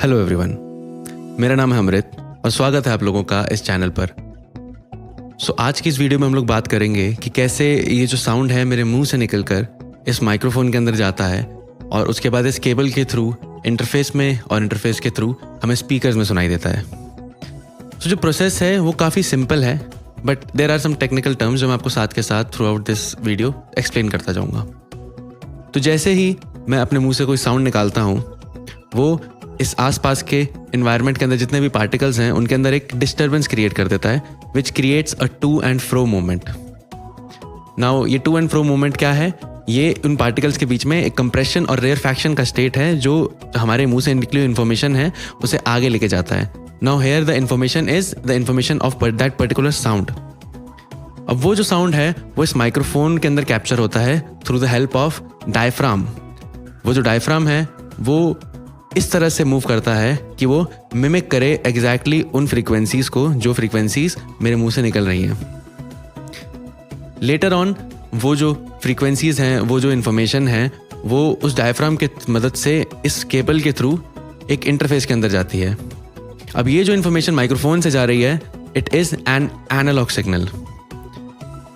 Hello everyone, मेरा नाम है अमृत और स्वागत है आप लोगों का इस चैनल पर। आज की इस वीडियो में हम लोग बात करेंगे कि कैसे ये जो साउंड है मेरे मुंह से निकलकर इस माइक्रोफोन के अंदर जाता है और उसके बाद इस केबल के थ्रू इंटरफेस में और इंटरफेस के थ्रू हमें स्पीकर्स में सुनाई देता है। जो प्रोसेस है वो काफ़ी सिंपल है, but there are some technical terms जो मैं आपको साथ के साथ throughout this video explain करता जाऊँगा। तो जैसे ही मैं अपने मुंह से कोई साउंड निकालता हूँ, वो इस आसपास के इन्वायरमेंट के अंदर जितने भी पार्टिकल्स हैं उनके अंदर एक डिस्टर्बेंस क्रिएट कर देता है, which creates a to and fro movement. Now ये टू एंड फ्रो मूवमेंट क्या है? ये उन पार्टिकल्स के बीच में एक कंप्रेशन और रेयरफैक्शन का स्टेट है जो हमारे मुंह से निकली हुई इन्फॉर्मेशन है उसे आगे लेके जाता है। Now here the information is the information of that particular sound. अब वो जो साउंड है वो इस माइक्रोफोन के अंदर कैप्चर होता है through the help of diaphragm. वो जो डायफ्राम है वो इस तरह से मूव करता है कि वो मिमिक करे एग्जैक्टली उन फ्रीक्वेंसीज को जो फ्रीक्वेंसीज मेरे मुंह से निकल रही हैं। लेटर ऑन वो जो फ्रीक्वेंसीज हैं, वो जो इन्फॉर्मेशन है, वो उस डायफ्राम के मदद से इस केबल के थ्रू एक इंटरफेस के अंदर जाती है। अब ये जो इन्फॉर्मेशन माइक्रोफोन से जा रही है, it is an analog signal.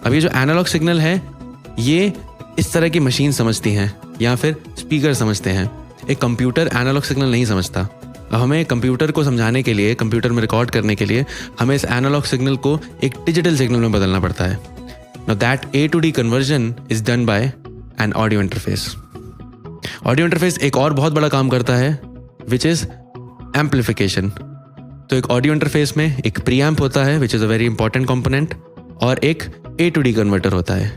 अब ये जो एनालॉग सिग्नल है ये इस तरह की मशीन समझती हैं या फिर स्पीकर समझते हैं। एक कंप्यूटर एनालॉग सिग्नल नहीं समझता। अब हमें कंप्यूटर को समझाने के लिए, कंप्यूटर में रिकॉर्ड करने के लिए हमें इस एनालॉग सिग्नल को एक डिजिटल सिग्नल में बदलना पड़ता है। Now that A to D conversion is done by an audio interface. Audio interface एक और बहुत बड़ा काम करता है विच इज़ एम्पलीफिकेशन। तो एक ऑडियो इंटरफेस में एक प्रीएम्प होता है which is a very important component, और एक A to D कन्वर्टर होता है।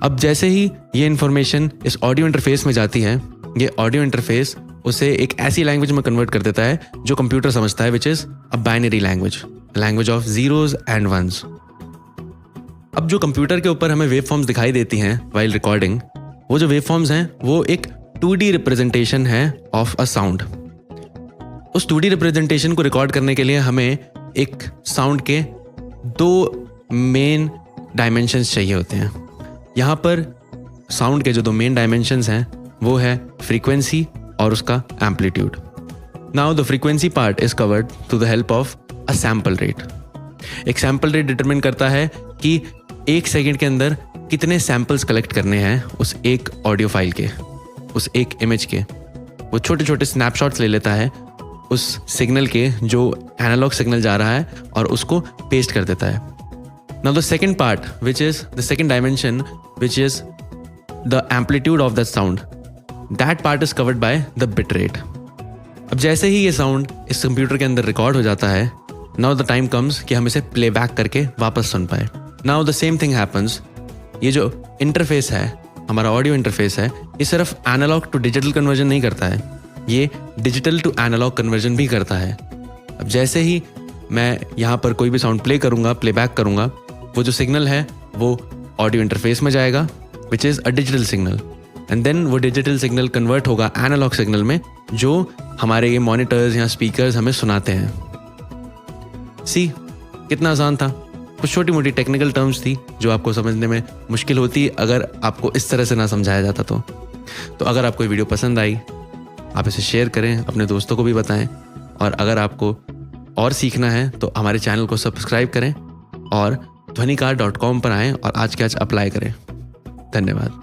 अब जैसे ही ये इंफॉर्मेशन इस ऑडियो इंटरफेस में जाती है, ये ऑडियो इंटरफेस उसे एक ऐसी लैंग्वेज में कन्वर्ट कर देता है जो कंप्यूटर समझता है, which is a binary language, language of zeros and ones. अब जो कंप्यूटर के ऊपर हमें वेव फॉर्म्स दिखाई देती हैं वाइल रिकॉर्डिंग, वो जो वेव फॉर्म्स हैं वो एक 2D रिप्रेजेंटेशन है ऑफ अ साउंड। उस 2D रिप्रेजेंटेशन को रिकॉर्ड करने के लिए हमें एक साउंड के दो मेन डायमेंशंस चाहिए होते हैं। यहाँ पर साउंड के जो दो मेन डायमेंशंस हैं वो है फ्रीक्वेंसी और उसका amplitude. Now the frequency part is covered through the help of a sample rate. एक सैम्पल रेट डिटरमिन करता है कि एक सेकंड के अंदर कितने सैम्पल्स कलेक्ट करने हैं उस एक ऑडियो फाइल के, उस एक इमेज के। वो छोटे छोटे स्नैपशॉट्स ले लेता है उस सिग्नल के जो एनालॉग सिग्नल जा रहा है और उसको पेस्ट कर देता है। Now the second part, which is the second dimension, which is the amplitude of the sound, that part is covered by the bit rate. अब जैसे ही ये साउंड इस कंप्यूटर के अंदर रिकॉर्ड हो जाता है, now the time comes कि हम इसे प्लेबैक करके वापस सुन पाए। Now the same thing happens. ये जो इंटरफेस है, हमारा ऑडियो इंटरफेस है, ये सिर्फ एनालॉग टू डिजिटल कन्वर्जन नहीं करता है, ये डिजिटल टू एनालॉग कन्वर्जन भी करता है। अब जैसे ही मैं यहाँ पर कोई भी साउंड प्ले करूँगा, प्लेबैक करूँगा, वो जो सिग्नल है वो ऑडियो इंटरफेस में जाएगा which is a digital signal, and then वो डिजिटल सिग्नल कन्वर्ट होगा एनालॉग सिग्नल में जो हमारे ये मॉनिटर्स या स्पीकर्स हमें सुनाते हैं। सी कितना आसान था। कुछ छोटी मोटी टेक्निकल टर्म्स थी जो आपको समझने में मुश्किल होती अगर आपको इस तरह से ना समझाया जाता। तो अगर आपको ये वीडियो पसंद आई, आप इसे शेयर करें, अपने दोस्तों को भी बताएं, और अगर आपको और सीखना है तो हमारे चैनल को सब्सक्राइब करें और ध्वनिकार.com पर आएँ और आज के आज अप्लाई करें। धन्यवाद।